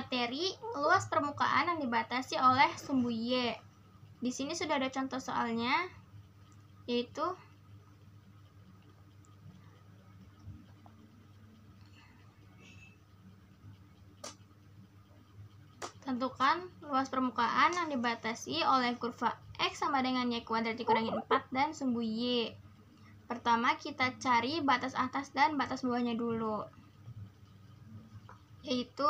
materi luas permukaan yang dibatasi oleh sumbu Y. Di sini sudah ada contoh soalnya, yaitu tentukan luas permukaan yang dibatasi oleh kurva X sama dengan Y kuadrat dikurangi 4 dan sumbu Y. Pertama kita cari batas atas dan batas bawahnya dulu, yaitu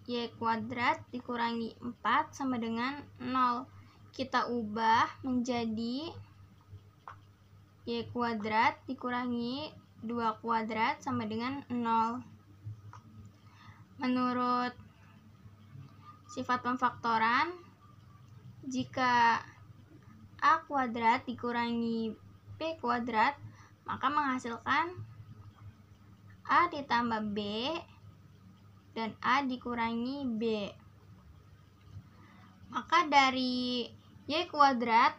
Y kuadrat dikurangi 4 sama dengan 0. Kita ubah menjadi Y kuadrat dikurangi 2 kuadrat sama dengan 0. Menurut sifat pemfaktoran, jika A kuadrat dikurangi B kuadrat, maka menghasilkan A ditambah B dan A dikurangi B. Maka dari Y kuadrat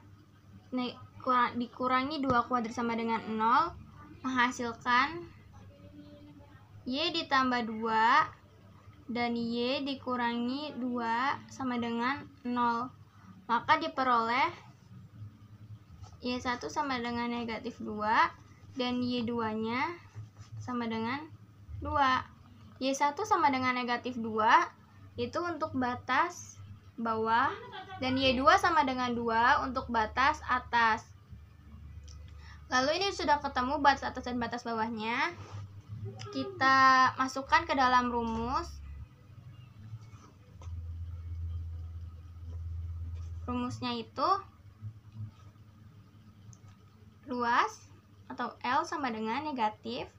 dikurangi 2 kuadrat sama dengan 0, menghasilkan Y ditambah 2 dan Y dikurangi 2 sama dengan 0. Maka diperoleh Y1 sama dengan negatif 2 dan Y2 nya sama dengan 2. Y1 sama dengan negatif 2 itu untuk batas bawah dan Y2 sama dengan 2 untuk batas atas. Lalu ini sudah ketemu batas atas dan batas bawahnya. Kita masukkan ke dalam rumus. Rumusnya itu luas atau L sama dengan negatif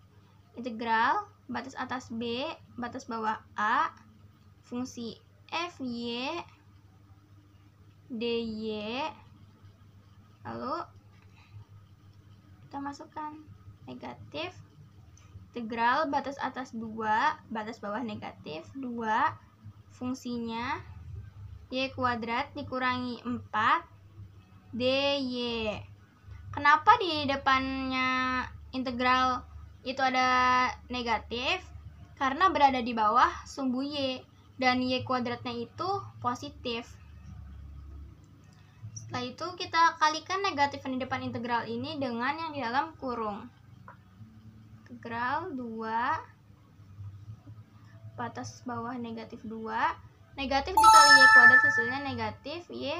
integral batas atas B, batas bawah A, fungsi FY DY. Lalu kita masukkan negatif integral batas atas 2, batas bawah negatif 2, fungsinya Y kuadrat dikurangi 4 DY. Kenapa di depannya integral itu ada negatif? Karena berada di bawah sumbu Y dan Y kuadratnya itu positif. Setelah itu kita kalikan negatif yang di depan integral ini dengan yang di dalam kurung. Integral 2 batas bawah negatif 2, negatif dikali Y kuadrat hasilnya negatif Y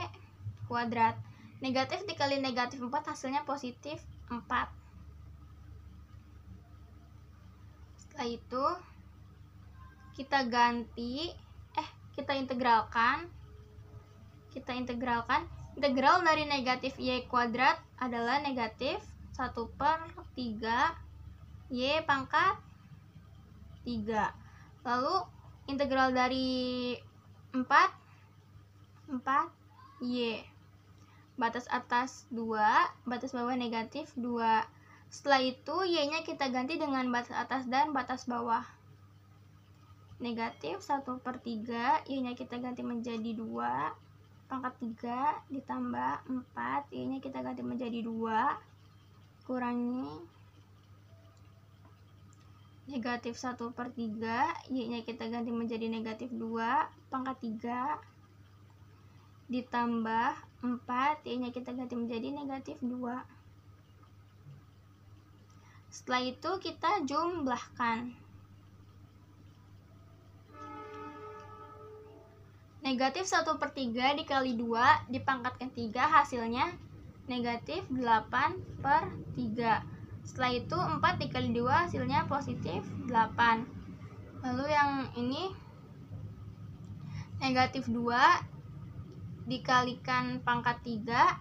kuadrat. Negatif dikali negatif 4 hasilnya positif 4. Setelah itu kita integralkan. Integral dari negatif Y kuadrat adalah negatif 1/3 Y pangkat 3. Lalu integral dari 4 Y. Batas atas 2, batas bawah negatif 2. Setelah itu Y-nya kita ganti dengan batas atas dan batas bawah. Negatif 1/3, Y-nya kita ganti menjadi 2 pangkat 3 ditambah 4, Y-nya kita ganti menjadi 2 kurangi negatif 1/3, Y-nya kita ganti menjadi negatif 2 pangkat 3 ditambah 4, Y-nya kita ganti menjadi negatif 2. Setelah itu kita jumlahkan. Negatif 1/3 dikali 2 dipangkatkan 3 hasilnya negatif 8/3. Setelah itu 4 dikali 2 hasilnya positif 8. Lalu yang ini negatif 2 dikalikan pangkat 3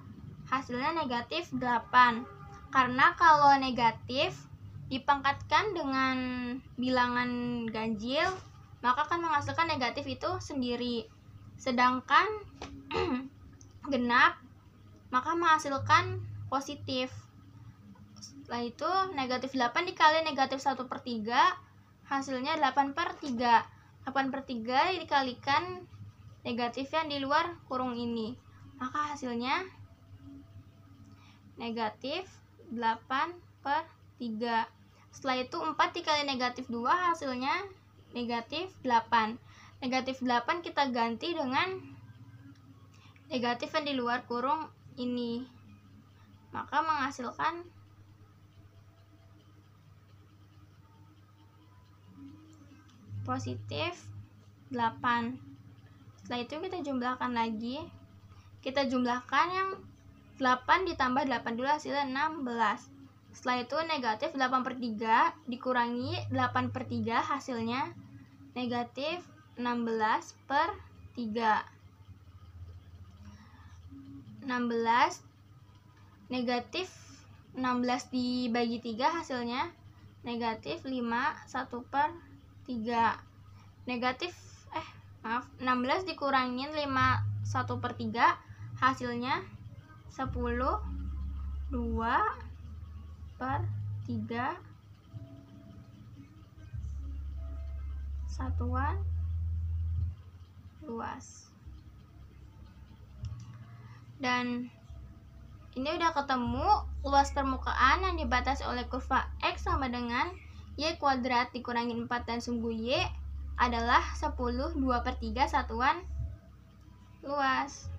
hasilnya negatif 8. Karena kalau negatif dipangkatkan dengan bilangan ganjil, maka akan menghasilkan negatif itu sendiri. Sedangkan genap maka menghasilkan positif. Setelah itu negatif 8 dikali negatif 1/3 hasilnya 8/3. 8/3 dikalikan negatif yang di luar kurung ini, maka hasilnya negatif 8/3. Setelah itu 4 dikali negatif 2 hasilnya negatif 8. Negatif 8 kita ganti dengan negatif yang di luar kurung ini. Maka menghasilkan positif 8. Setelah itu kita jumlahkan lagi. Kita jumlahkan yang 8 ditambah 8 dulu hasilnya 16. Setelah itu negatif 8/3 dikurangi 8/3 hasilnya negatif 16/3. 16 negatif 16 dibagi 3 hasilnya negatif 5 1/3. Negatif 16 dikurangin 5 1/3 hasilnya 10 2/3 satuan luas. Dan ini udah ketemu luas permukaan yang dibatasi oleh kurva X sama dengan Y kuadrat dikurangin 4 dan sumbu Y adalah 10 2/3 satuan luas.